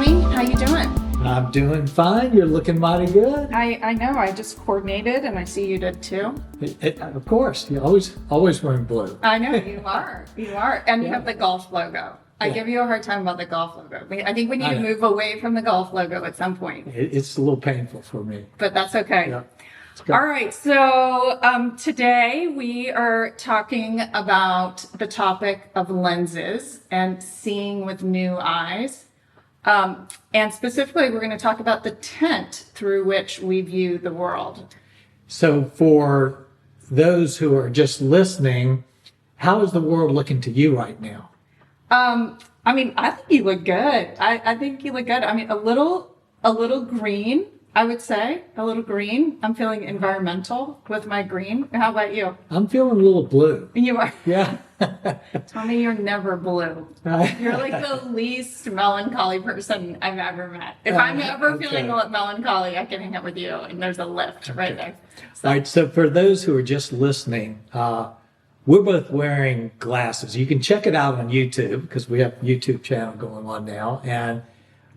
Tommy, how you doing? I'm doing fine. You're looking mighty good. I know. I just coordinated, and I see you did too. Of course, you're always wearing blue. I know you are. You are, and you have the golf logo. I Yeah. give you a hard time about the golf logo. I think we need to move away from the golf logo at some point, It's a little painful for me. but that's okay. Yeah. Let's go. All right, so today we are talking about the topic of lenses and seeing with new eyes. And specifically, we're going to talk about the tent through which we view the world. So for those who are just listening, how is the world looking to you right now? I mean, I think you look good. I think you look good. I mean, a little green, I would say, a little green. I'm feeling environmental with my green. How about you? I'm feeling a little blue. You are. Yeah. Tommy, you're never blue. You're like the least melancholy person I've ever met. If I'm ever feeling melancholy, I can hang out with you, and there's a lift right there. So. All right. So for those who are just listening, we're both wearing glasses. You can check it out on YouTube because we have a YouTube channel going on now, and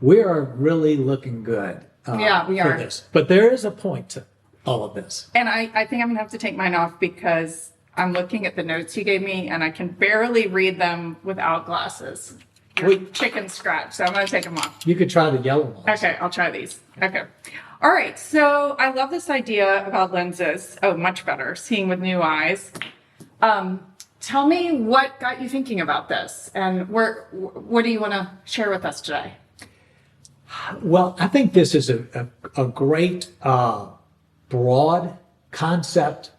we are really looking good. Yeah, we are. This. But there is a point to all of this. And I think I'm going to have to take mine off because I'm looking at the notes you gave me, and I can barely read them without glasses. Chicken scratch, so I'm going to take them off. You could try the yellow ones. Okay, I'll try these. Okay. All right, so I love this idea about lenses. Oh, much better, seeing with new eyes. Tell me what got you thinking about this, and what do you want to share with us today? Well, I think this is a great broad concept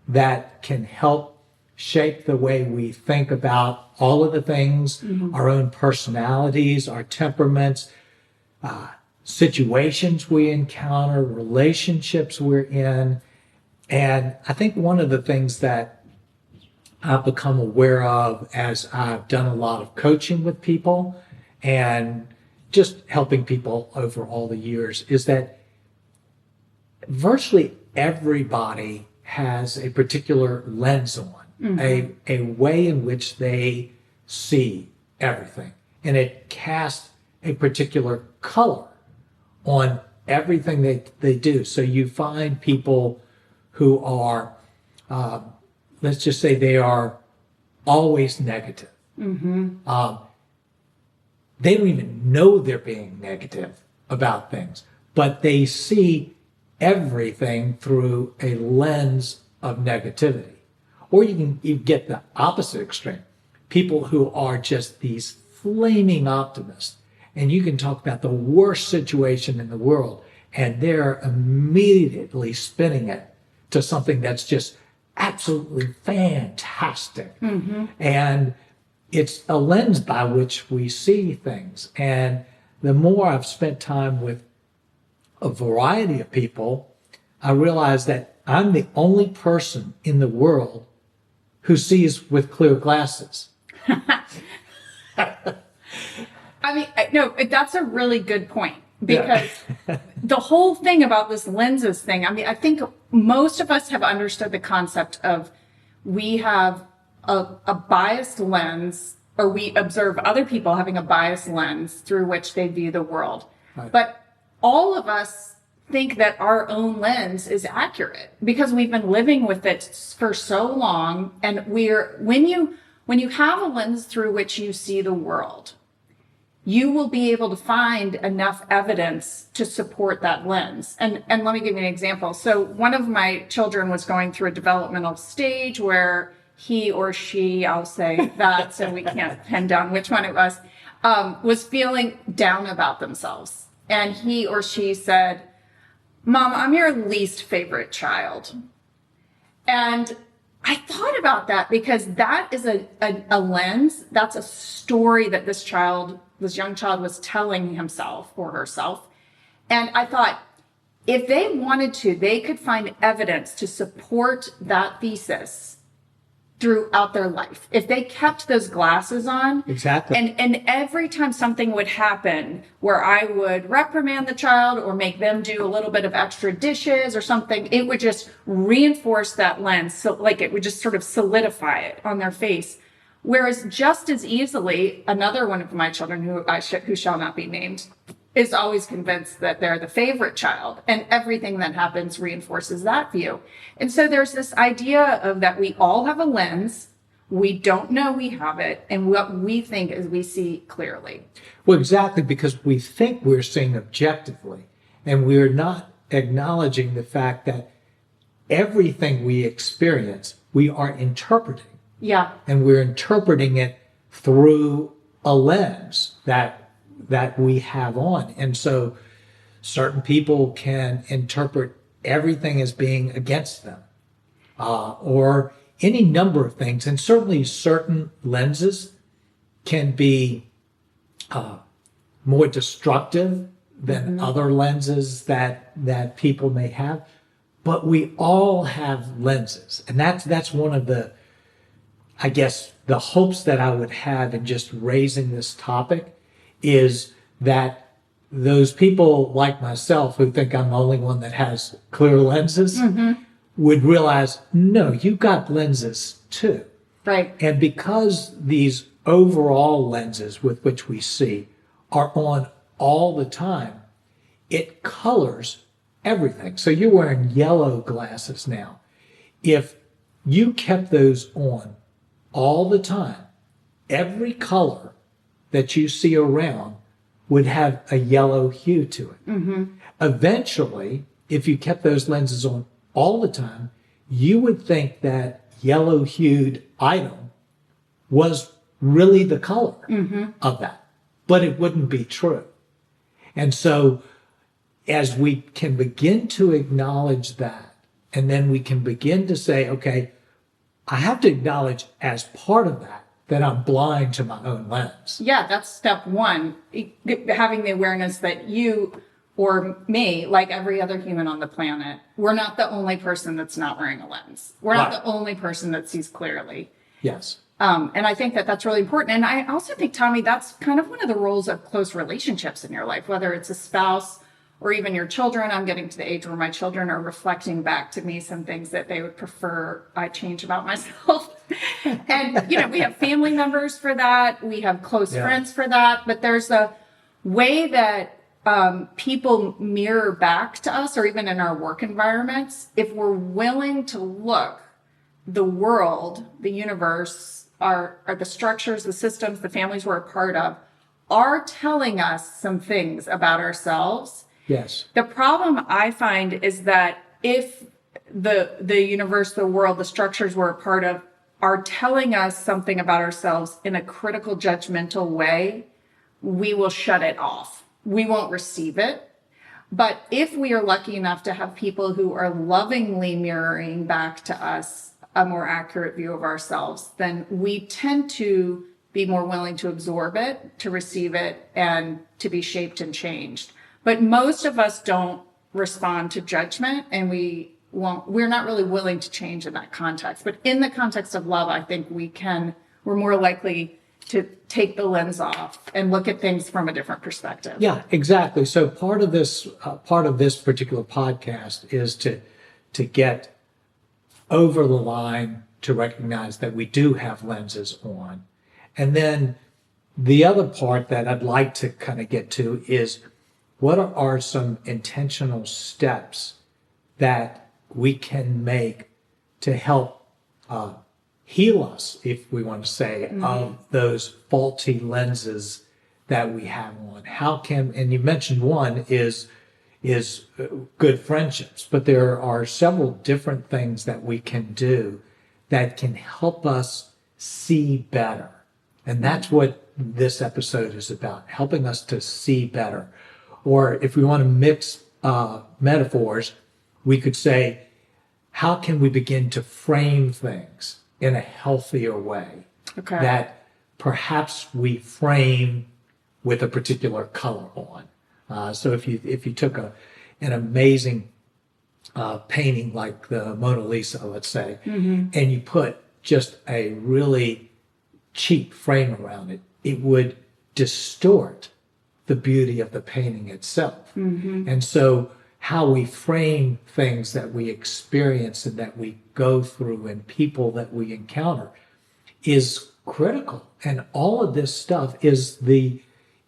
that can help shape the way we think about all of the things, our own personalities, our temperaments, situations we encounter, relationships we're in. And I think one of the things that I've become aware of as I've done a lot of coaching with people and just helping people over all the years is that virtually everybody has a particular lens on, a way in which they see everything. And it casts a particular color on everything they do. So you find people who are, let's just say they are always negative. They don't even know they're being negative about things, but they see everything through a lens of negativity. Or you get the opposite extreme. People who are just these flaming optimists, and you can talk about the worst situation in the world, and they're immediately spinning it to something that's just absolutely fantastic. And it's a lens by which we see things. And the more I've spent time with a variety of people, I realize that I'm the only person in the world who sees with clear glasses. I mean, no, that's a really good point because the whole thing about this lenses thing, I mean, I think most of us have understood the concept of we have a biased lens, or we observe other people having a biased lens through which they view the world. Right. But all of us think that our own lens is accurate because we've been living with it for so long. And when you have a lens through which you see the world, you will be able to find enough evidence to support that lens. And let me give you an example. So one of my children was going through a developmental stage where he or she, I'll say that so we can't pin down which one it was feeling down about themselves. And he or she said, "Mom, I'm your least favorite child." And I thought about that because that is a lens, that's a story that this young child was telling himself or herself. And I thought, if they wanted to, they could find evidence to support that thesis throughout their life. If they kept those glasses on. Exactly. And every time something would happen where I would reprimand the child or make them do a little bit of extra dishes or something, it would just reinforce that lens. So like it would just sort of solidify it on their face. Whereas just as easily, another one of my children who shall not be named, is always convinced that they're the favorite child, and everything that happens reinforces that view. And so there's this idea of that we all have a lens, we don't know we have it, and what we think is we see clearly. Well, exactly, because we think we're seeing objectively, and we're not acknowledging the fact that everything we experience, we are interpreting. Yeah. And we're interpreting it through a lens that we have on. And so certain people can interpret everything as being against them, or any number of things. And certainly certain lenses can be more destructive than other lenses that people may have. But we all have lenses. And that's one of the, I guess, the hopes that I would have in just raising this topic is that those people like myself who think I'm the only one that has clear lenses would realize, no, you've got lenses too. Right. And because these overall lenses with which we see are on all the time, it colors everything. So you're wearing yellow glasses now. If you kept those on all the time, every color that you see around would have a yellow hue to it. Eventually, if you kept those lenses on all the time, you would think that yellow hued item was really the color of that, but it wouldn't be true. And so as we can begin to acknowledge that, and then we can begin to say, okay, I have to acknowledge as part of that I'm blind to my own lens. Yeah, that's step one. Having the awareness that you or me, like every other human on the planet, we're not the only person that's not wearing a lens. We're not the only person that sees clearly. Yes. And I think that that's really important. And I also think, Tommy, that's kind of one of the roles of close relationships in your life, whether it's a spouse or even your children. I'm getting to the age where my children are reflecting back to me some things that they would prefer I change about myself. And, we have family members for that. We have close friends for that. But there's a way that people mirror back to us, or even in our work environments, if we're willing to look, the world, the universe, are the structures, the systems, the families we're a part of, are telling us some things about ourselves. Yes. The problem I find is that if the universe, the world, the structures we're a part of are telling us something about ourselves in a critical, judgmental way, we will shut it off. We won't receive it. But if we are lucky enough to have people who are lovingly mirroring back to us a more accurate view of ourselves, then we tend to be more willing to absorb it, to receive it, and to be shaped and changed. But most of us don't respond to judgment, and we're not really willing to change in that context. But in the context of love, I think we're more likely to take the lens off and look at things from a different perspective. Yeah, exactly. So part of this particular podcast is to get over the line to recognize that we do have lenses on. And then the other part that I'd like to kind of get to is what are some intentional steps that we can make to help heal us, if we want to say, of those faulty lenses that we have on. And you mentioned one is good friendships, but there are several different things that we can do that can help us see better. And that's what this episode is about, helping us to see better. Or if we want to mix metaphors, we could say, how can we begin to frame things in a healthier way? Okay. That perhaps we frame with a particular color on. So if you took an amazing painting like the Mona Lisa, let's say, and you put just a really cheap frame around it, it would distort the beauty of the painting itself. And so how we frame things that we experience and that we go through and people that we encounter is critical. And all of this stuff is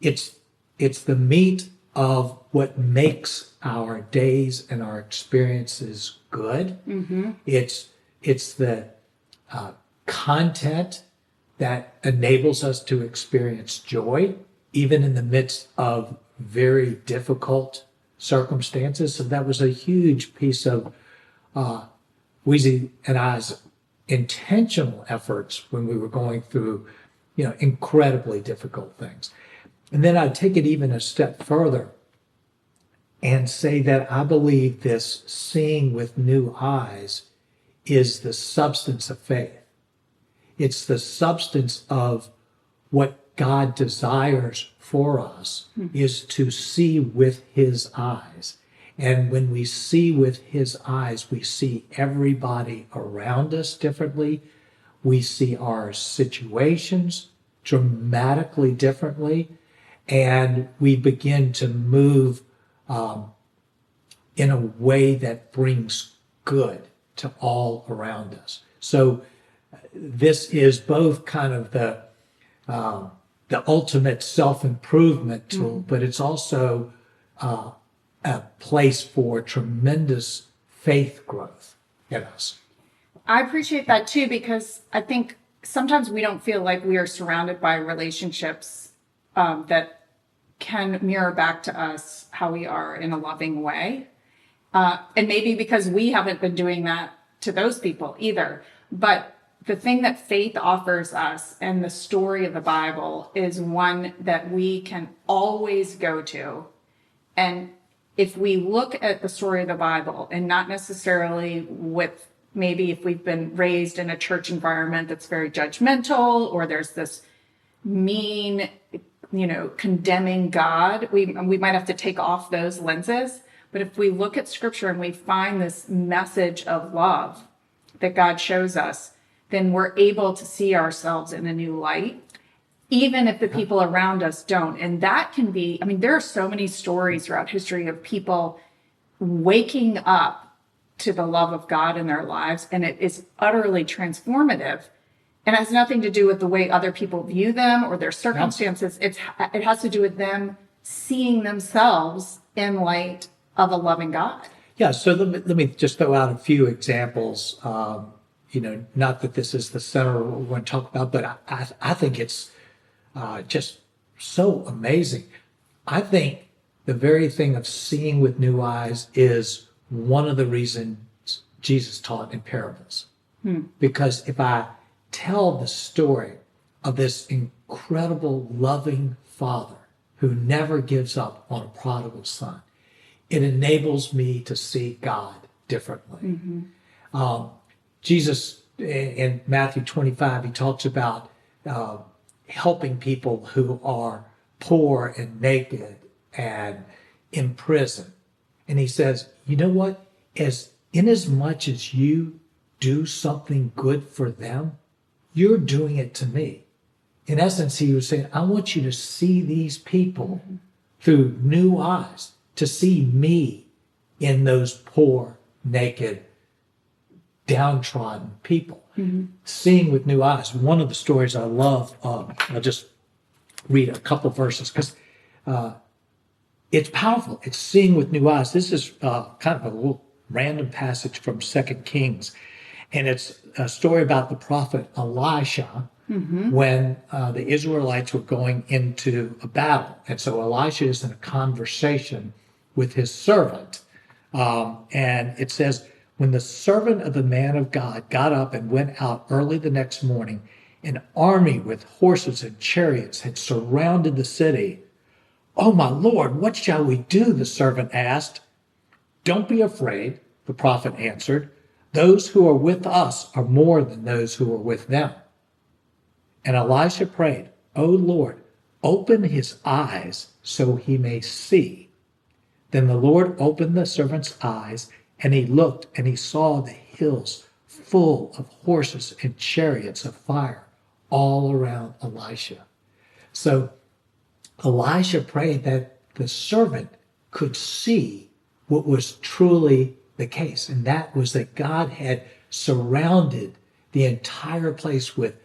it's the meat of what makes our days and our experiences good. It's the content that enables us to experience joy, even in the midst of very difficult circumstances. So that was a huge piece of Weezy and I's intentional efforts when we were going through, incredibly difficult things. And then I'd take it even a step further and say that I believe this seeing with new eyes is the substance of faith. It's the substance of what God desires for us is to see with his eyes. And when we see with his eyes, we see everybody around us differently. We see our situations dramatically differently. And we begin to move in a way that brings good to all around us. So this is both kind of the ultimate self-improvement tool, but it's also a place for tremendous faith growth in us. I appreciate that too, because I think sometimes we don't feel like we are surrounded by relationships that can mirror back to us how we are in a loving way. And maybe because we haven't been doing that to those people either. But the thing that faith offers us and the story of the Bible is one that we can always go to. And if we look at the story of the Bible and not necessarily with maybe if we've been raised in a church environment that's very judgmental, or there's this mean, condemning God, we might have to take off those lenses. But if we look at scripture and we find this message of love that God shows us, then we're able to see ourselves in a new light, even if the people around us don't. And that can be, there are so many stories throughout history of people waking up to the love of God in their lives, and it is utterly transformative. And it has nothing to do with the way other people view them or their circumstances. It has to do with them seeing themselves in light of a loving God. Yeah, so let me just throw out a few examples. Not that this is the center of what we want to talk about, but I think it's just so amazing. I think the very thing of seeing with new eyes is one of the reasons Jesus taught in parables. Because if I tell the story of this incredible loving father who never gives up on a prodigal son, it enables me to see God differently. Jesus, in Matthew 25, he talks about helping people who are poor and naked and in prison. And he says, you know what? Inasmuch as you do something good for them, you're doing it to me. In essence, he was saying, I want you to see these people through new eyes, to see me in those poor, naked, downtrodden people. Seeing with new eyes. One of the stories I love, I'll just read a couple verses because it's powerful. It's seeing with new eyes. This is kind of a little random passage from 2 Kings. And it's a story about the prophet Elisha when the Israelites were going into a battle. And so Elisha is in a conversation with his servant. And it says, when the servant of the man of God got up and went out early the next morning, an army with horses and chariots had surrounded the city. Oh, my Lord, what shall we do? The servant asked. Don't be afraid, the prophet answered. Those who are with us are more than those who are with them. And Elisha prayed, O Lord, open his eyes so he may see. Then the Lord opened the servant's eyes, and he looked, and he saw the hills full of horses and chariots of fire all around Elisha. So Elisha prayed that the servant could see what was truly the case, and that was that God had surrounded the entire place with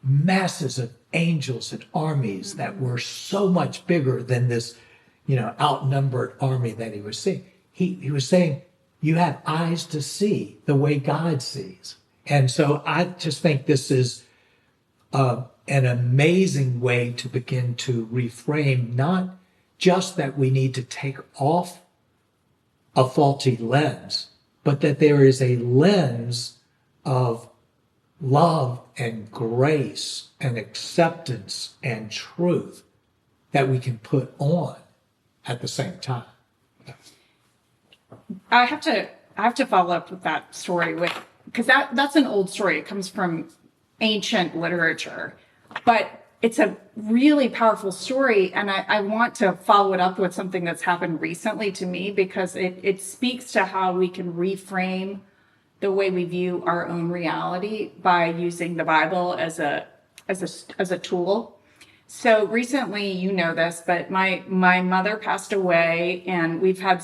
masses of angels and armies that were so much bigger than this, outnumbered army that he was seeing. He was saying, you have eyes to see the way God sees. And so I just think this is an amazing way to begin to reframe, not just that we need to take off a faulty lens, but that there is a lens of love and grace and acceptance and truth that we can put on at the same time. I have to follow up with that story because that's an old story. It comes from ancient literature, but it's a really powerful story. And I want to follow it up with something that's happened recently to me because it speaks to how we can reframe the way we view our own reality by using the Bible as a tool. So recently, you know this, but my mother passed away, and we've had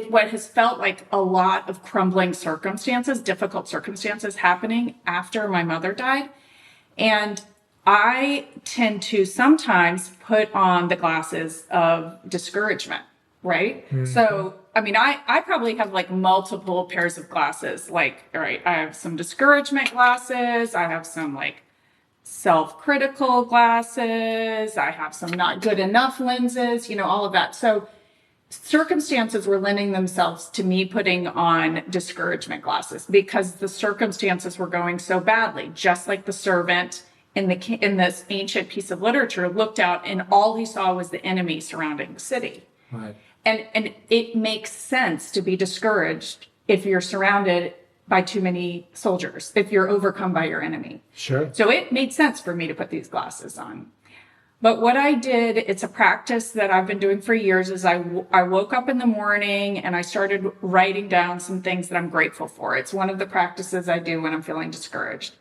what has felt like a lot of crumbling circumstances, difficult circumstances happening after my mother died. And I tend to sometimes put on the glasses of discouragement, right? Mm-hmm. So, I mean, I probably have like multiple pairs of glasses. Like, all right, I have some discouragement glasses. I have some like self-critical glasses. I have some not good enough lenses, all of that. So circumstances were lending themselves to me putting on discouragement glasses because the circumstances were going so badly, just like the servant in this ancient piece of literature looked out and all he saw was the enemy surrounding the city. Right. And it makes sense to be discouraged if you're surrounded by too many soldiers, if you're overcome by your enemy. Sure. So it made sense for me to put these glasses on. But what I did, it's a practice that I've been doing for years, is I woke up in the morning and I started writing down some things that I'm grateful for. It's one of the practices I do when I'm feeling discouraged.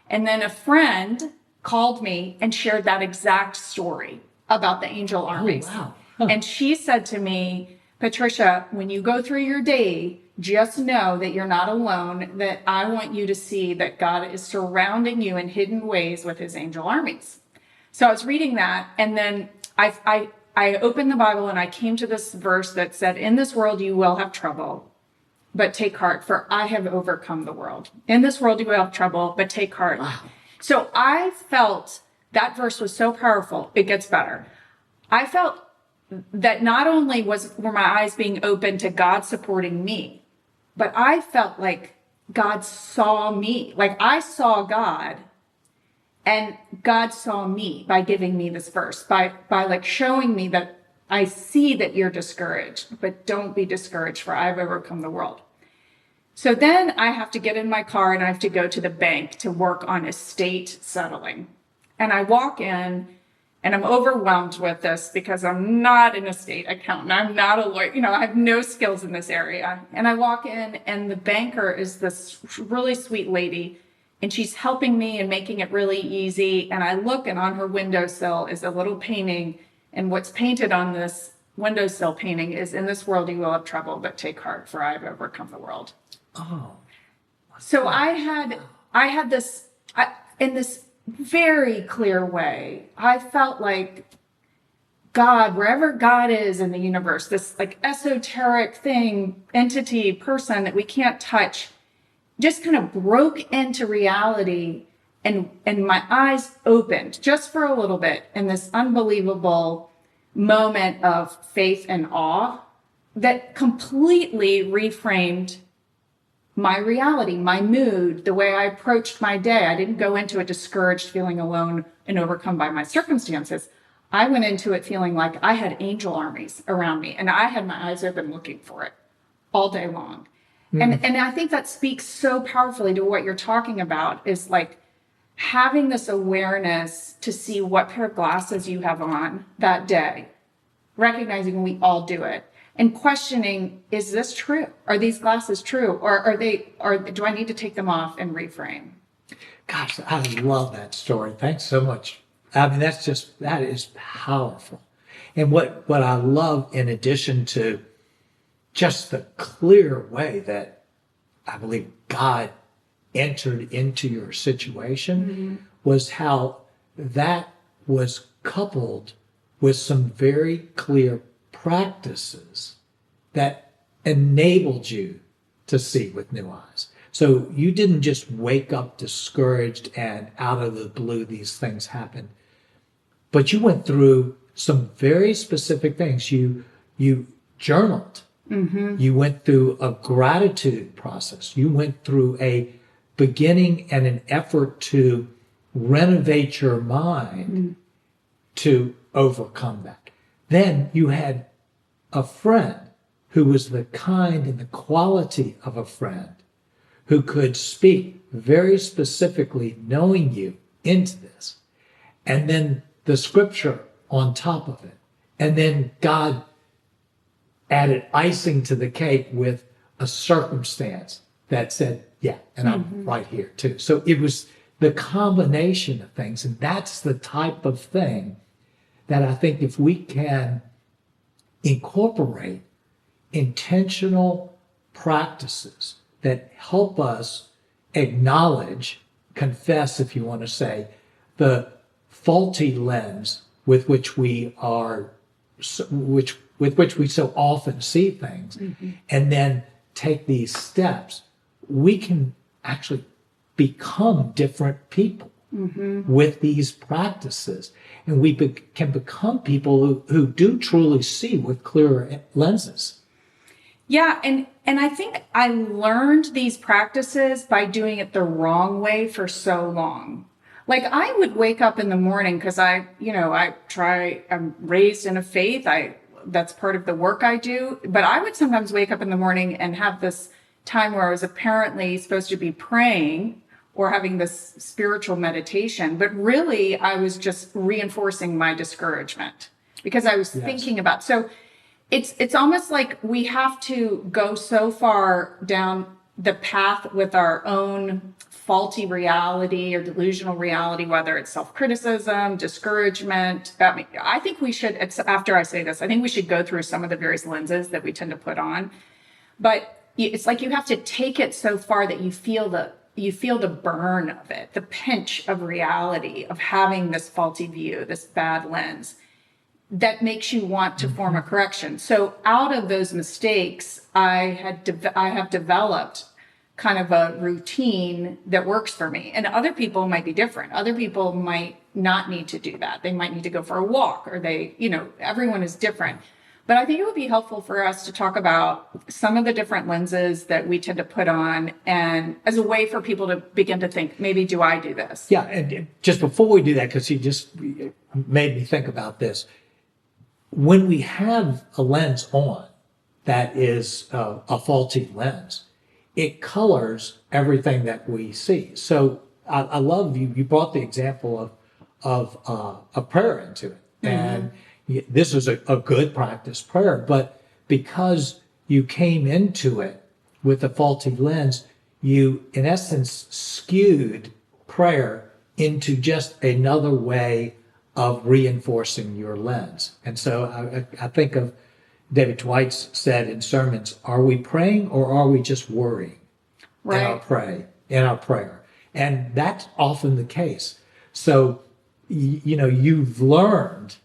And then a friend called me and shared that exact story about the angel armies. Oh, wow. Huh. And she said to me, Patricia, when you go through your day, just know that you're not alone, that I want you to see that God is surrounding you in hidden ways with his angel armies. So I was reading that, and then I opened the Bible and I came to this verse that said, in this world you will have trouble, but take heart, for I have overcome the world. In this world you will have trouble, but take heart. Wow. So I felt that verse was so powerful. It gets better. I felt that not only were my eyes being open to God supporting me, but I felt like God saw me. Like I saw God, and God saw me by giving me this verse, by like showing me that I see that you're discouraged, but don't be discouraged, for I've overcome the world. So then I have to get in my car and I have to go to the bank to work on estate settling. And I walk in and I'm overwhelmed with this because I'm not an estate accountant. I'm not a lawyer. I have no skills in this area. And I walk in and the banker is this really sweet lady, and she's helping me and making it really easy. And I look, and on her windowsill is a little painting. And what's painted on this windowsill painting is, in this world you will have trouble, but take heart, for I have overcome the world. Oh. So I had this, in this very clear way, I felt like God, wherever God is in the universe, this like esoteric thing, entity, person that we can't touch, just kind of broke into reality, and my eyes opened just for a little bit in this unbelievable moment of faith and awe that completely reframed my reality, my mood, the way I approached my day. I didn't go into it discouraged, feeling alone and overcome by my circumstances. I went into it feeling like I had angel armies around me, and I had my eyes open looking for it all day long. And I think that speaks so powerfully to what you're talking about, is like having this awareness to see what pair of glasses you have on that day, recognizing we all do it, and questioning, is this true? Are these glasses true? Or do I need to take them off and reframe? Gosh, I love that story. Thanks so much. I mean, that is powerful. And what I love, in addition to just the clear way that I believe God entered into your situation, was how that was coupled with some very clear practices that enabled you to see with new eyes. So you didn't just wake up discouraged and out of the blue these things happened, but you went through some very specific things. You journaled. Mm-hmm. You went through a gratitude process. You went through a beginning and an effort to renovate your mind to overcome that. Then you had a friend who was the kind and the quality of a friend who could speak very specifically, knowing you into this. And then the scripture on top of it. And then God added icing to the cake with a circumstance that said, yeah, and I'm right here too. So it was the combination of things. And that's the type of thing that I think if we can incorporate intentional practices that help us acknowledge, confess, if you want to say, the faulty lens with which we are, with which we so often see things, and then take these steps, we can actually become different people with these practices. And we can become people who do truly see with clearer lenses. Yeah, and I think I learned these practices by doing it the wrong way for so long. Like I would wake up in the morning because I'm raised in a faith. That's part of the work I do. But I would sometimes wake up in the morning and have this time where I was apparently supposed to be praying or having this spiritual meditation. But really, I was just reinforcing my discouragement because I was thinking about. So it's almost like we have to go so far down the path with our own faulty reality or delusional reality, whether it's self-criticism, discouragement. I mean, I think we should, after I say this, I think we should go through some of the various lenses that we tend to put on. But it's like you have to take it so far that you feel the burn of it, the pinch of reality of having this faulty view, this bad lens that makes you want to form a correction. So out of those mistakes, I have developed kind of a routine that works for me. And other people might be different. Other people might not need to do that. They might need to go for a walk or everyone is different. But I think it would be helpful for us to talk about some of the different lenses that we tend to put on and as a way for people to begin to think, maybe do I do this? Yeah, and just before we do that, because you just made me think about this. When we have a lens on that is a faulty lens, it colors everything that we see. So I love you brought the example of a prayer into it. And this is a good practice prayer, but because you came into it with a faulty lens, you in essence skewed prayer into just another way of reinforcing your lens. And so I think of David Dwight's said in sermons, are we praying or are we just worrying in our prayer? And that's often the case. So, you've learned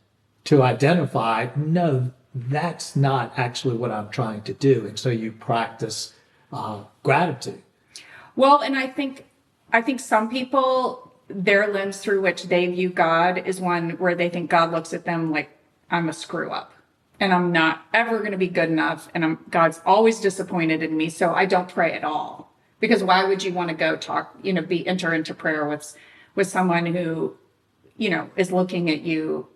to identify, no, that's not actually what I'm trying to do. And so you practice gratitude. Well, and I think some people, their lens through which they view God is one where they think God looks at them like I'm a screw up and I'm not ever going to be good enough. And God's always disappointed in me. So I don't pray at all, because why would you want to go enter into prayer with someone who, is looking at you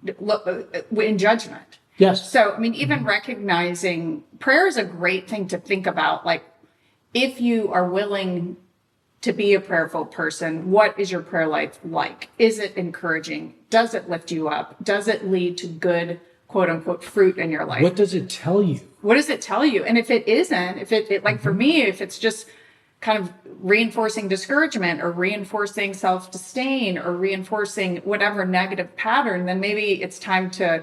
in judgment. Yes. So, I mean, even recognizing prayer is a great thing to think about. Like, if you are willing to be a prayerful person, what is your prayer life like? Is it encouraging? Does it lift you up? Does it lead to good, quote unquote, fruit in your life? What does it tell you? What does it tell you? And if it isn't, for me, if it's just kind of reinforcing discouragement or reinforcing self-disdain or reinforcing whatever negative pattern, then maybe it's time to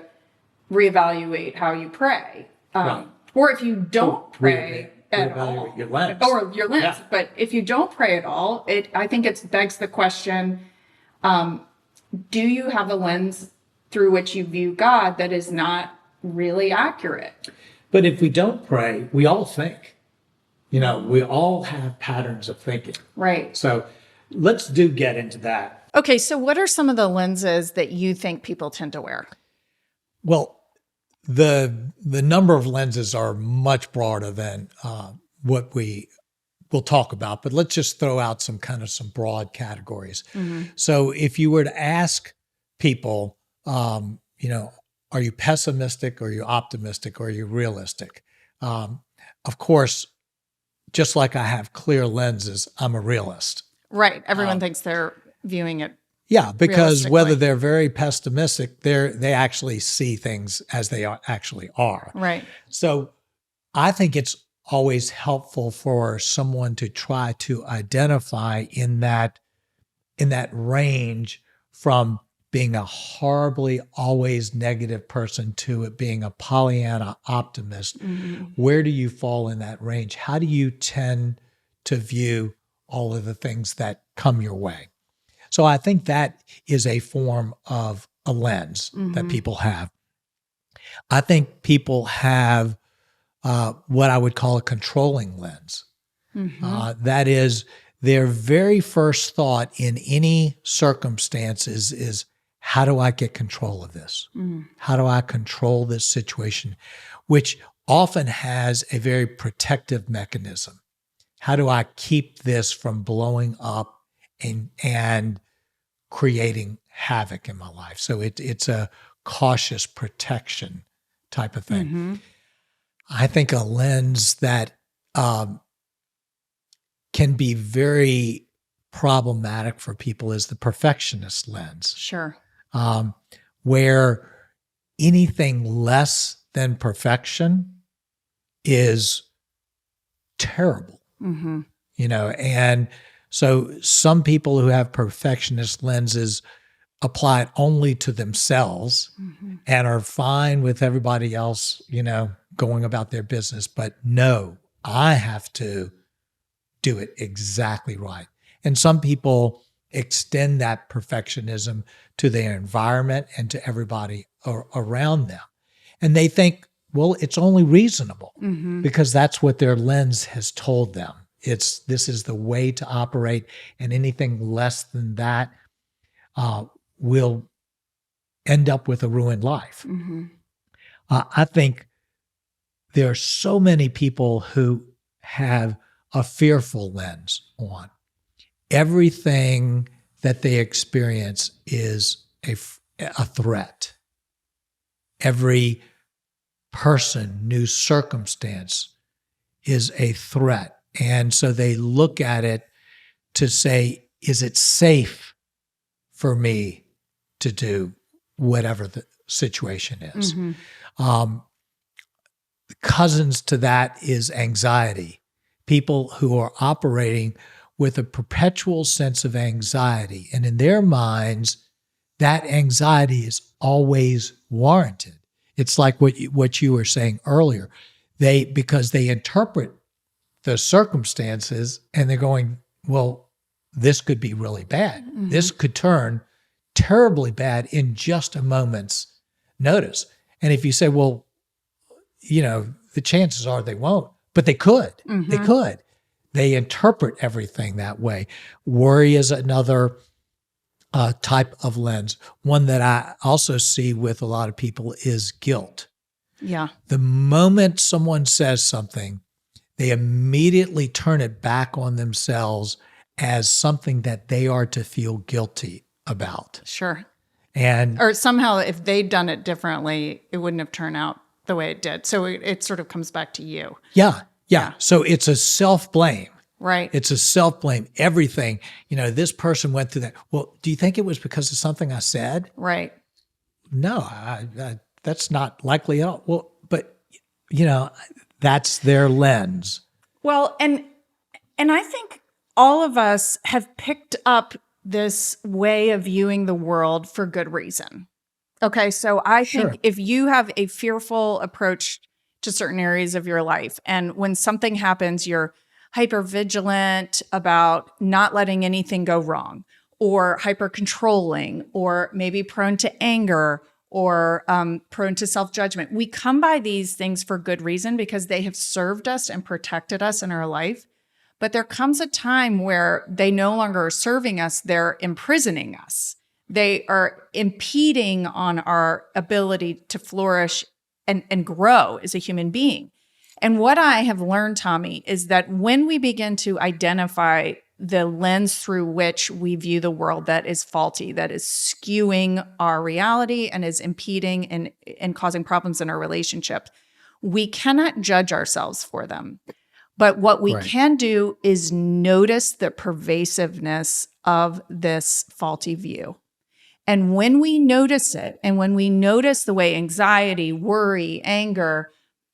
reevaluate how you pray. Right. Or if you don't pray at all, your lens. or your lens. Yeah. But if you don't pray at all, I think it begs the question, do you have a lens through which you view God that is not really accurate. But if we don't pray, we all think. We all have patterns of thinking. Right. So let's get into that. Okay, so what are some of the lenses that you think people tend to wear? Well, the number of lenses are much broader than what we will talk about, but let's just throw out some broad categories. So if you were to ask people, are you pessimistic, or are you optimistic, or are you realistic? Of course, just like I have clear lenses, I'm a realist. Right. Everyone thinks they're viewing it. Yeah, because whether realistically. they're very pessimistic, they actually see things as they actually are. Right. So I think it's always helpful for someone to try to identify in that range from being a horribly always negative person to it being a Pollyanna optimist. Where do you fall in that range? How do you tend to view all of the things that come your way? So I think that is a form of a lens that people have. I think people have what I would call a controlling lens. That is, their very first thought in any circumstances is, how do I get control of this? How do I control this situation? Which often has a very protective mechanism. How do I keep this from blowing up and creating havoc in my life? So it's a cautious protection type of thing. I think a lens that can be very problematic for people is the perfectionist lens. Sure. Where anything less than perfection is terrible. And so some people who have perfectionist lenses apply it only to themselves and are fine with everybody else, going about their business. But no, I have to do it exactly right. And some people extend that perfectionism to their environment and to everybody around them. And they think, well, it's only reasonable because that's what their lens has told them. This is the way to operate, and anything less than that will end up with a ruined life. I think there are so many people who have a fearful lens on. Everything that they experience is a threat. Every person, new circumstance is a threat. And so they look at it to say, is it safe for me to do whatever the situation is? Cousins to that is anxiety. People who are operating with a perpetual sense of anxiety. And in their minds, that anxiety is always warranted. It's like what you were saying earlier. Because they interpret the circumstances and they're going, well, this could be really bad. This could turn terribly bad in just a moment's notice. And if you say, well, the chances are they won't, but they could. They could. They interpret everything that way. Worry is another type of lens. One that I also see with a lot of people is guilt. Yeah. The moment someone says something, they immediately turn it back on themselves as something that they are to feel guilty about. Sure. Or somehow if they'd done it differently, it wouldn't have turned out the way it did. So it sort of comes back to you. Yeah. So it's a self-blame. Right. It's a self-blame. Everything, this person went through that. Well, do you think it was because of something I said? Right. No, I that's not likely at all. Well, but, that's their lens. Well, and I think all of us have picked up this way of viewing the world for good reason. Okay, so I think if you have a fearful approach to certain areas of your life, and when something happens, you're hyper vigilant about not letting anything go wrong, or hyper controlling, or maybe prone to anger, or prone to self-judgment. We come by these things for good reason because they have served us and protected us in our life. But there comes a time where they no longer are serving us, they're imprisoning us. They are impeding on our ability to flourish and grow as a human being. And what I have learned, Tommy, is that when we begin to identify the lens through which we view the world that is faulty, that is skewing our reality and is impeding and causing problems in our relationship, we cannot judge ourselves for them. But what we can do is notice the pervasiveness of this faulty view. And when we notice it, and when we notice the way anxiety, worry, anger,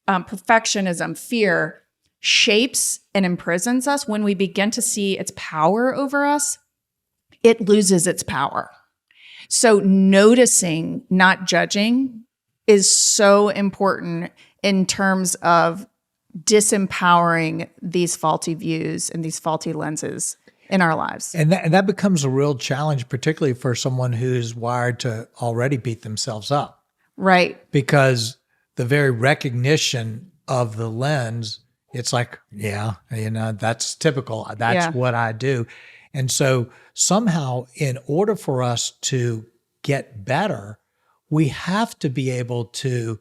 perfectionism, fear shapes and imprisons us, when we begin to see its power over us, it loses its power. So noticing, not judging, is so important in terms of disempowering these faulty views and these faulty lenses in our lives. And that becomes a real challenge, particularly for someone who's wired to already beat themselves up. Right. Because the very recognition of the lens, it's like, yeah, that's typical. That's what I do. And so somehow, in order for us to get better, we have to be able to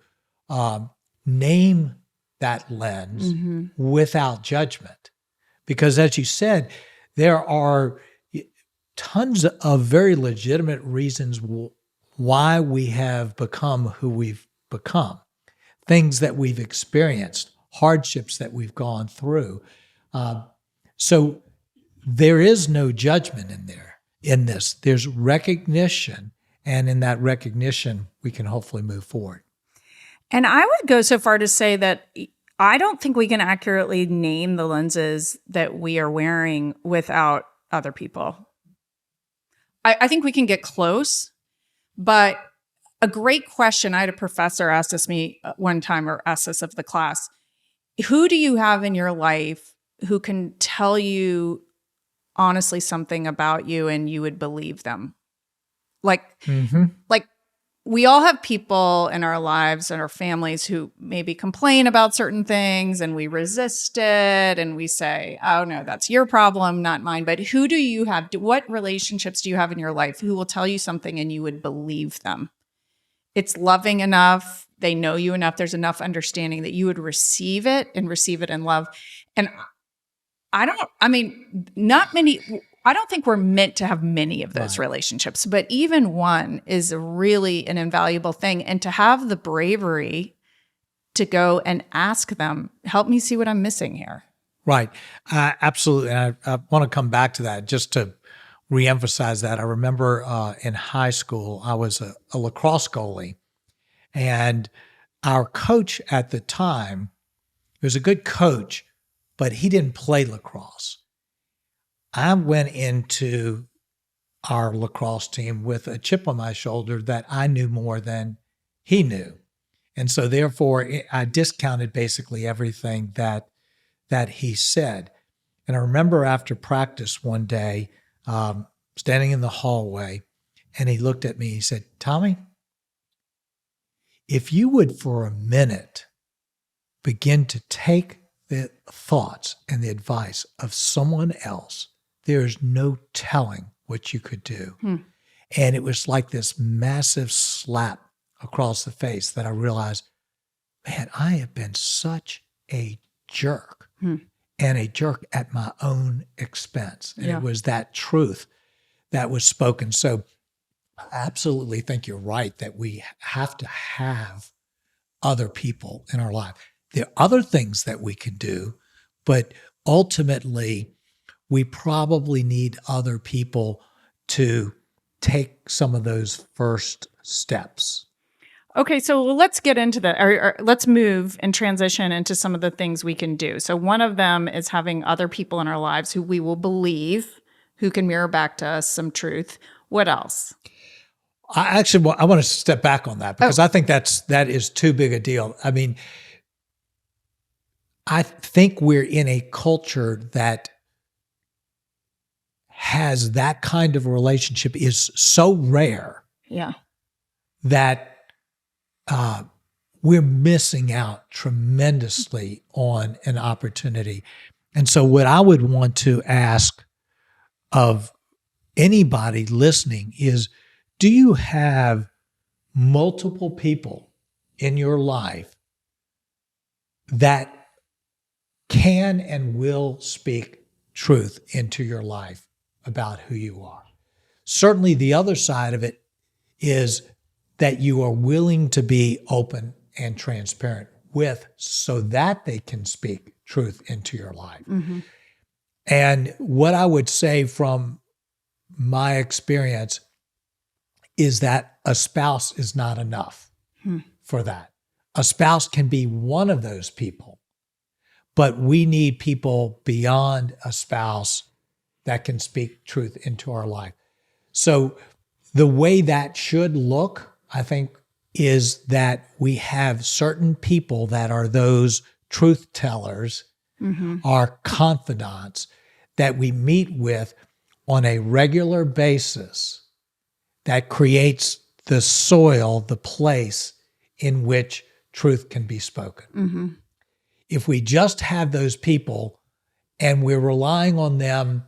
name that lens without judgment. Because as you said, there are tons of very legitimate reasons why we have become who we've become, things that we've experienced, hardships that we've gone through. So there is no judgment in this. There's recognition, and in that recognition, we can hopefully move forward. And I would go so far to say that I don't think we can accurately name the lenses that we are wearing without other people. I think we can get close, but a great question, I had a professor ask this me one time, or asked this of the class, who do you have in your life who can tell you honestly something about you and you would believe them? Like we all have people in our lives and our families who maybe complain about certain things and we resist it and we say, oh no, that's your problem, not mine. But who do you have? What relationships do you have in your life who will tell you something and you would believe them? It's loving enough. They know you enough. There's enough understanding that you would receive it in love. And I don't think we're meant to have many of those relationships, but even one is really an invaluable thing. And to have the bravery to go and ask them, help me see what I'm missing here. Right. Absolutely. And I want to come back to that just to reemphasize that. I remember in high school, I was a lacrosse goalie, and our coach at the time was a good coach, but he didn't play lacrosse. I went into our lacrosse team with a chip on my shoulder that I knew more than he knew. And so therefore I discounted basically everything that he said. And I remember after practice one day, standing in the hallway, and he looked at me, he said, Tommy, if you would for a minute begin to take the thoughts and the advice of someone else, there's no telling what you could do. And it was like this massive slap across the face that I realized, man, I have been such a jerk, and a jerk at my own expense. And it was that truth that was spoken. So I absolutely think you're right that we have to have other people in our life. There are other things that we can do, but ultimately, we probably need other people to take some of those first steps. Okay, so let's get into that. Or let's move and transition into some of the things we can do. So one of them is having other people in our lives who we will believe, who can mirror back to us some truth. What else? I want to step back on that because I think that is too big a deal. I mean, I think we're in a culture that has that kind of relationship is so rare that we're missing out tremendously on an opportunity. And so what I would want to ask of anybody listening is, do you have multiple people in your life that can and will speak truth into your life about who you are? Certainly the other side of it is that you are willing to be open and transparent with, so that they can speak truth into your life. And what I would say from my experience is that a spouse is not enough for that. A spouse can be one of those people, but we need people beyond a spouse that can speak truth into our life. So the way that should look, I think, is that we have certain people that are those truth tellers, our confidants, that we meet with on a regular basis, that creates the soil, the place in which truth can be spoken. If we just have those people and we're relying on them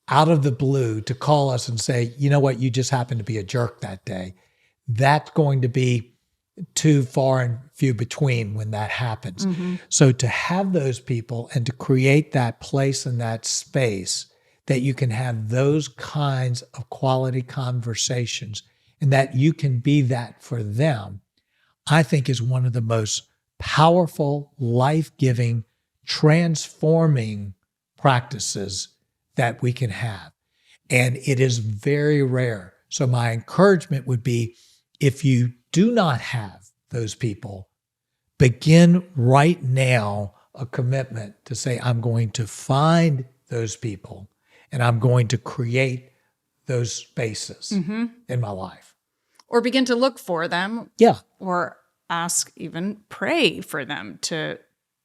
out of the blue to call us and say, you know what, you just happened to be a jerk that day, that's going to be too far and few between when that happens. So to have those people and to create that place and that space that you can have those kinds of quality conversations and that you can be that for them, I think is one of the most powerful, life-giving, transforming practices that we can have. And it is very rare. So my encouragement would be, if you do not have those people, begin right now a commitment to say, I'm going to find those people and I'm going to create those spaces in my life. Or begin to look for them. Yeah. Or ask, even pray for them to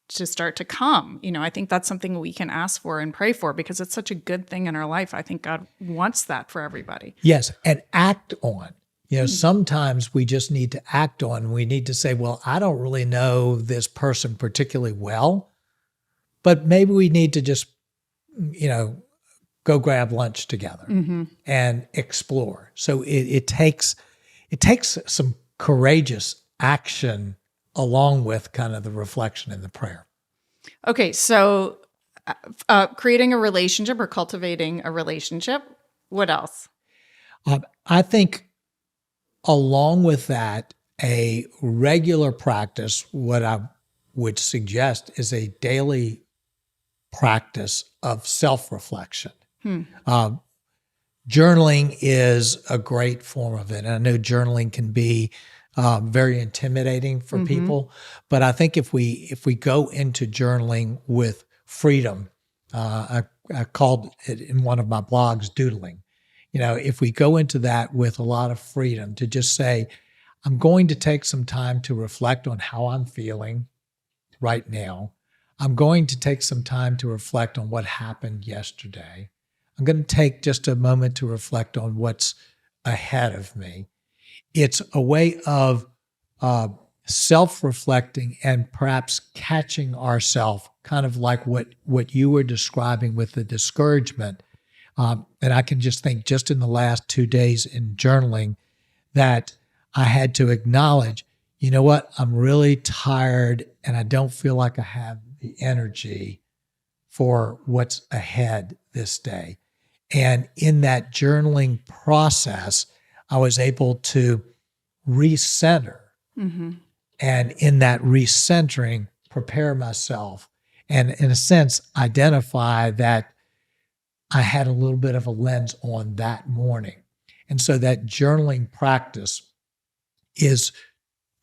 start to come. I think that's something we can ask for and pray for, because it's such a good thing in our life. I think God wants that for everybody. Yes. And act on. Sometimes we just need to act on. We need to say, well, I don't really know this person particularly well, but maybe we need to just, go grab lunch together and explore. So it takes some courageous action along with kind of the reflection and the prayer. Okay, so creating a relationship or cultivating a relationship, what else? I think along with that, a regular practice, what I would suggest is a daily practice of self-reflection. Journaling is a great form of it. And I know journaling can be very intimidating for people, but I think if we go into journaling with freedom, I called it in one of my blogs doodling. If we go into that with a lot of freedom to just say, I'm going to take some time to reflect on how I'm feeling right now. I'm going to take some time to reflect on what happened yesterday. I'm going to take just a moment to reflect on what's ahead of me. It's a way of self-reflecting and perhaps catching ourselves, kind of like what you were describing with the discouragement. And I can just think, just in the last 2 days in journaling, that I had to acknowledge, you know what, I'm really tired and I don't feel like I have the energy for what's ahead this day. And in that journaling process, I was able to recenter. And in that recentering, prepare myself and, in a sense, identify that I had a little bit of a lens on that morning. And so that journaling practice is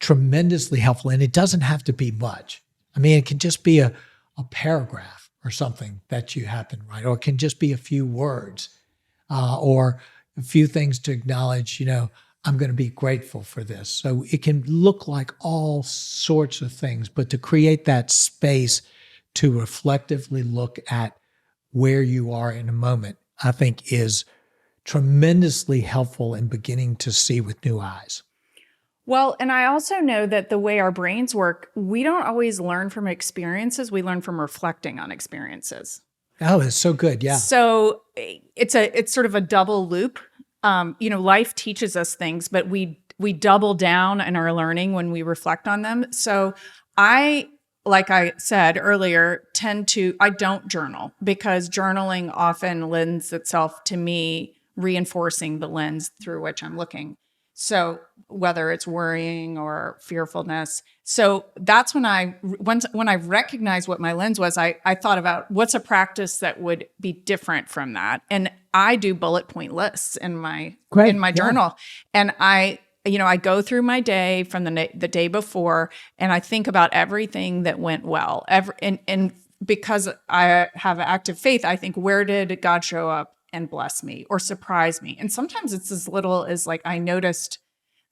tremendously helpful. And it doesn't have to be much. I mean, it can just be a paragraph or something that you happen to write, or it can just be a few words or a few things to acknowledge, I'm going to be grateful for this. So it can look like all sorts of things, but to create that space to reflectively look at where you are in a moment, I think is tremendously helpful in beginning to see with new eyes. Well, and I also know that the way our brains work, we don't always learn from experiences. We learn from reflecting on experiences. Oh, it's so good. Yeah. So it's sort of a double loop. Life teaches us things, but we double down in our learning when we reflect on them. So like I said earlier, I don't journal because journaling often lends itself to me reinforcing the lens through which I'm looking. So whether it's worrying or fearfulness. So that's when I recognized what my lens was, I thought about what's a practice that would be different from that. And I do bullet point lists in my journal. And I go through my day from the day before, and I think about everything that went well. And because I have active faith, I think, where did God show up and bless me or surprise me? And sometimes it's as little as like, I noticed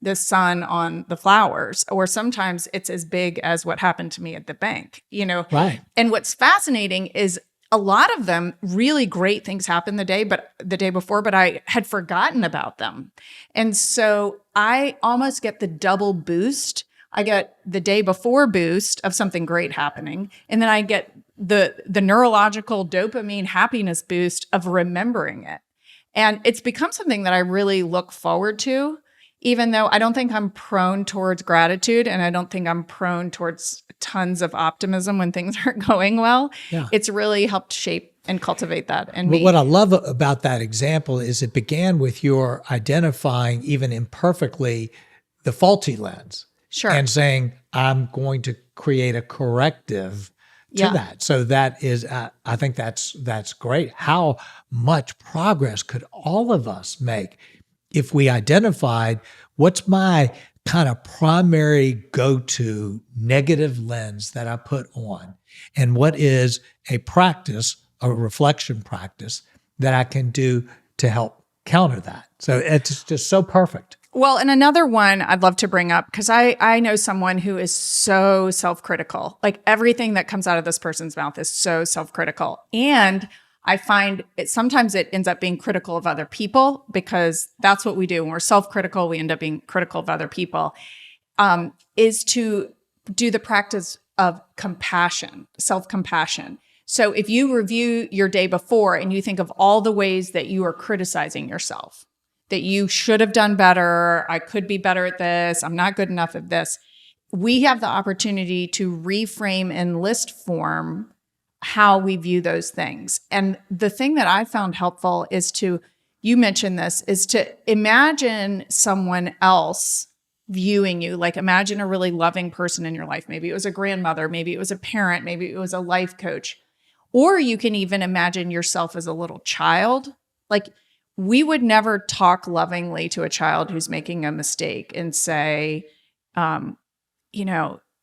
the sun on the flowers, or sometimes it's as big as what happened to me at the bank, Right. And what's fascinating is a lot of them, really great things happened the day before, but I had forgotten about them. And so I almost get the double boost. I get the day before boost of something great happening, and then I get the neurological dopamine happiness boost of remembering it. And it's become something that I really look forward to, even though I don't think I'm prone towards gratitude, and I don't think I'm prone towards tons of optimism when things aren't going well. Yeah. It's really helped shape and cultivate that in But me. what I love about that example is it began with your identifying, even imperfectly, the faulty lens. Sure. And saying, I'm going to create a corrective to that. So that is, I think that's great. How much progress could all of us make if we identified what's my kind of primary go-to negative lens that I put on, and what is a practice, a reflection practice that I can do to help counter that. So it's just so perfect. Well, and another one I'd love to bring up, because I know someone who is so self-critical. Like everything that comes out of this person's mouth is so self-critical. And I find sometimes it ends up being critical of other people, because that's what we do. When we're self-critical, we end up being critical of other people, is to do the practice of compassion, self-compassion. So if you review your day before and you think of all the ways that you are criticizing yourself, that you should have done better, I could be better at this, I'm not good enough at this, we have the opportunity to reframe in list form how we view those things. And the thing that I found helpful is you mentioned this, is to imagine someone else viewing you. Like imagine a really loving person in your life. Maybe it was a grandmother, maybe it was a parent, maybe it was a life coach. Or you can even imagine yourself as a little child. Like we would never talk lovingly to a child who's making a mistake and say,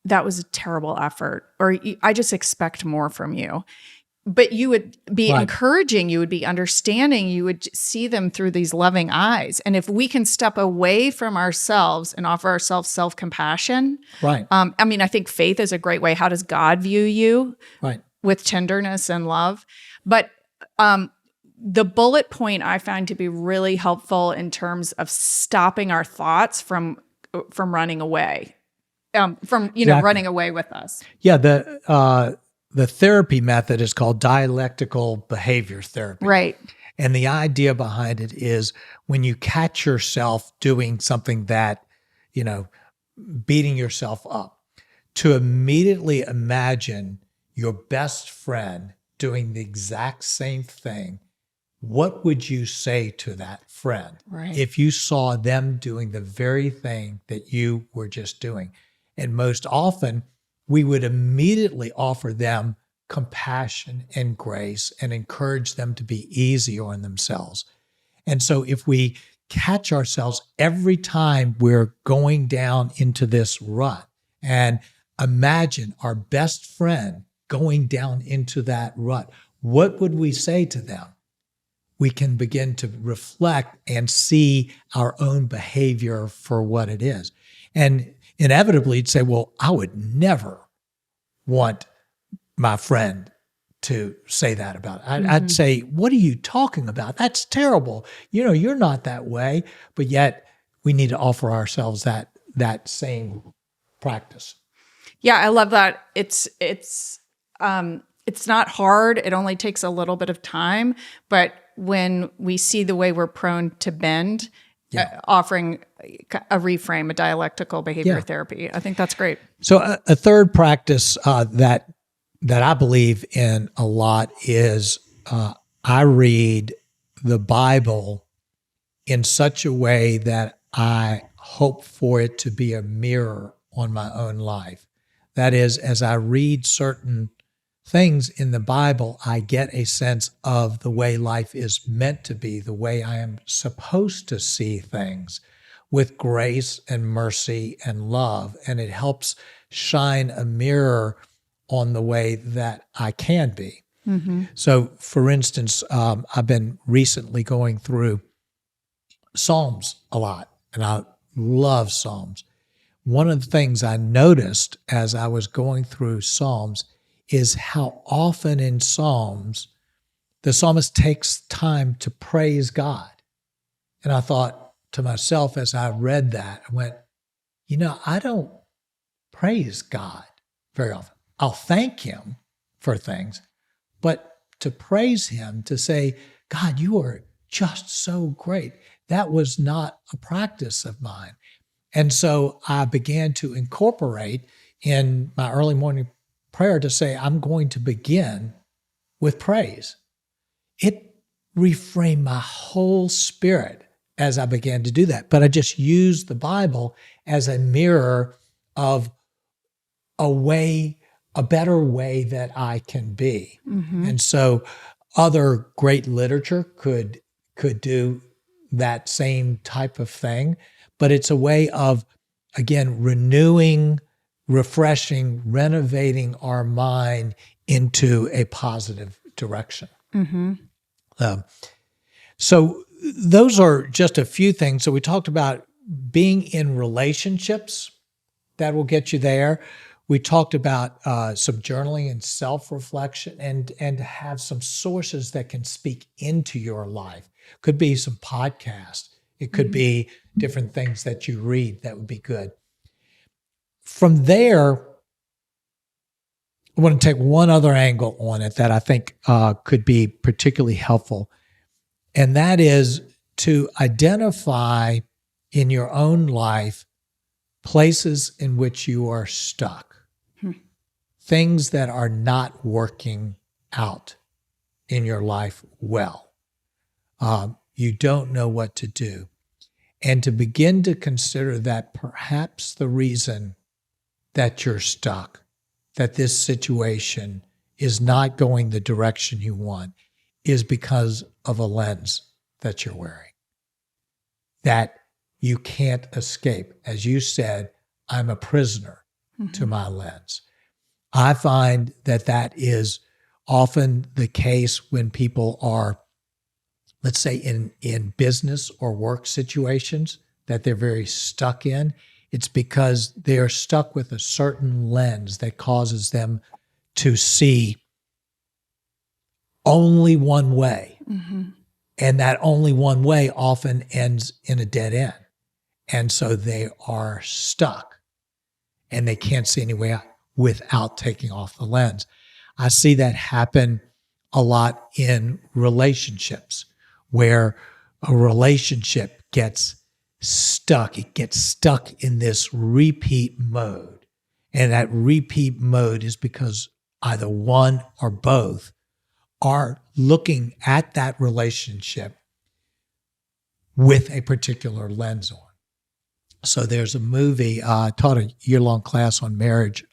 that was a terrible effort, or I just expect more from you. But you would be encouraging, you would be understanding, you would see them through these loving eyes. And if we can step away from ourselves and offer ourselves self-compassion, Right. I think faith is a great way. How does God view you? Right. With tenderness and love. But the bullet point I find to be really helpful in terms of stopping our thoughts from running away. Exactly. Running away with us. Yeah, the therapy method is called dialectical behavior therapy. Right. And the idea behind it is when you catch yourself doing something that, beating yourself up, to immediately imagine your best friend doing the exact same thing. What would you say to that friend if you saw them doing the very thing that you were just doing? And most often, we would immediately offer them compassion and grace and encourage them to be easy on themselves. And so if we catch ourselves every time we're going down into this rut and imagine our best friend going down into that rut, what would we say to them? We can begin to reflect and see our own behavior for what it is. And inevitably, you'd say, well, I would never want my friend to say that about it. I'd say, what are you talking about? That's terrible. You're not that way. But yet we need to offer ourselves that same practice. Yeah, I love that. It's not hard. It only takes a little bit of time, but when we see the way we're prone to bend, offering a reframe, a dialectical behavior therapy, I think that's great. So a third practice that I believe in a lot is I read the Bible in such a way that I hope for it to be a mirror on my own life. That is, as I read certain things in the Bible, I get a sense of the way life is meant to be, the way I am supposed to see things with grace and mercy and love. And it helps shine a mirror on the way that I can be. So, for instance, I've been recently going through Psalms a lot, and I love Psalms. One of the things I noticed as I was going through Psalms is how often in Psalms the psalmist takes time to praise God. And I thought to myself as I read that, I went, I don't praise God very often. I'll thank him for things, but to praise him, to say, God, you are just so great, that was not a practice of mine. And so I began to incorporate in my early morning prayer to say, I'm going to begin with praise. It reframed my whole spirit as I began to do that. But I just used the Bible as a mirror of a better way that I can be. And so other great literature could do that same type of thing, but it's a way of, again, renewing, refreshing, renovating our mind into a positive direction. So those are just a few things. So we talked about being in relationships that will get you there. We talked about some journaling and self-reflection and have some sources that can speak into your life. Could be some podcasts. It could be different things that you read that would be good. From there, I want to take one other angle on it that I think could be particularly helpful, and that is to identify in your own life places in which you are stuck, things that are not working out in your life well. You don't know what to do. And to begin to consider that perhaps the reason that you're stuck, that this situation is not going the direction you want, is because of a lens that you're wearing, that you can't escape. As you said, I'm a prisoner to my lens. I find that that is often the case when people are, let's say, in business or work situations that they're very stuck in. It's because they are stuck with a certain lens that causes them to see only one way. And that only one way often ends in a dead end. And so they are stuck and they can't see any way out without taking off the lens. I see that happen a lot in relationships where a relationship gets stuck. It gets stuck in this repeat mode. And that repeat mode is because either one or both are looking at that relationship with a particular lens on. So there's a movie, I taught a year-long class on marriage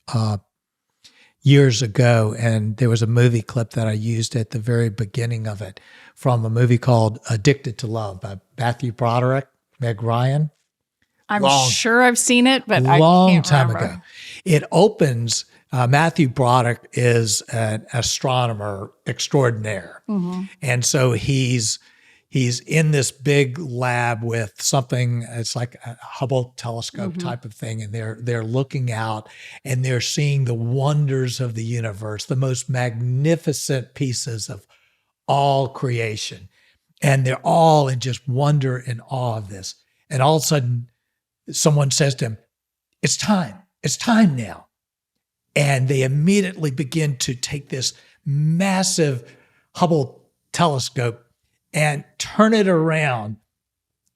years ago, and there was a movie clip that I used at the very beginning of it from a movie called Addicted to Love by Matthew Broderick, Meg Ryan. I'm sure I've seen it, but I Long can't time remember. ago. It opens, Matthew Broderick is an astronomer extraordinaire. And so he's in this big lab with something, it's like a Hubble telescope type of thing, and they're looking out and they're seeing the wonders of the universe, the most magnificent pieces of all creation. And they're all in just wonder and awe of this. And all of a sudden, someone says to him, it's time. It's time now. And they immediately begin to take this massive Hubble telescope and turn it around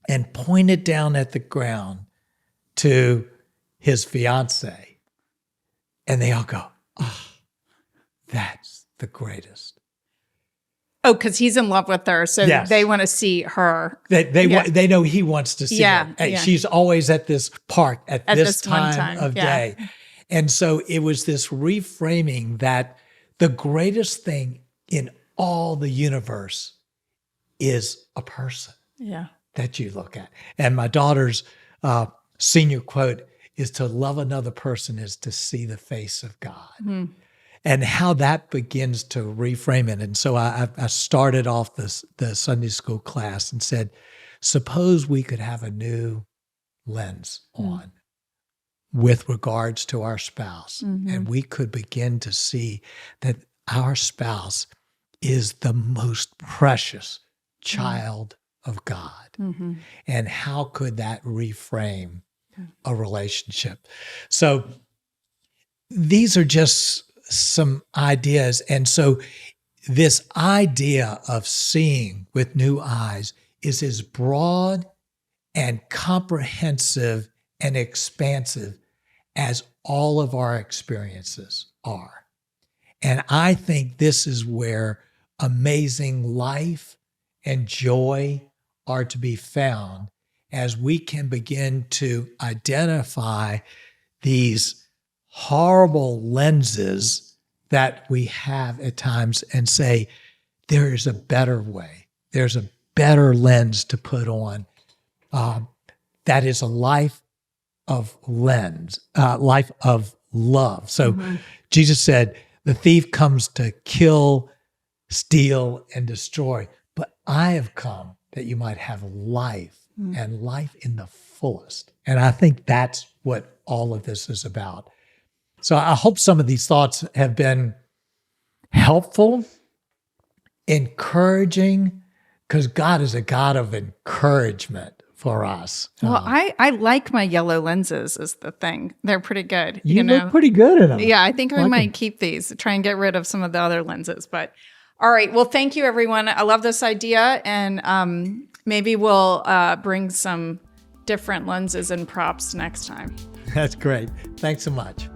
and point it down at the ground to his fiance. And they all go, oh, that's the greatest. Oh, because he's in love with her, so Yes. they want to see her. They know he wants to see her. And yeah. she's always at this park at this one time of yeah. day. And so it was this reframing that the greatest thing in all the universe is a person Yeah. that you look at. And my daughter's senior quote is, to love another person is to see the face of God. And how that begins to reframe it. And so I started off the Sunday school class and said, suppose we could have a new lens on with regards to our spouse. And we could begin to see that our spouse is the most precious child of God. And how could that reframe a relationship? So these are just some ideas. And so this idea of seeing with new eyes is as broad and comprehensive and expansive as all of our experiences are. And I think this is where amazing life and joy are to be found, as we can begin to identify these horrible lenses that we have at times and say, there is a better way. There's a better lens to put on. That is a life of life of love. So Jesus said, the thief comes to kill, steal, and destroy, but I have come that you might have life and life in the fullest. And I think that's what all of this is about. So I hope some of these thoughts have been helpful, encouraging, because God is a God of encouragement for us. Well, I like my yellow lenses is the thing. They're pretty good. You look pretty good in them. Yeah, I think I Like might them. keep these, try and get rid of some of the other lenses. But all right. Well, thank you, everyone. I love this idea. And maybe we'll bring some different lenses and props next time. That's great. Thanks so much.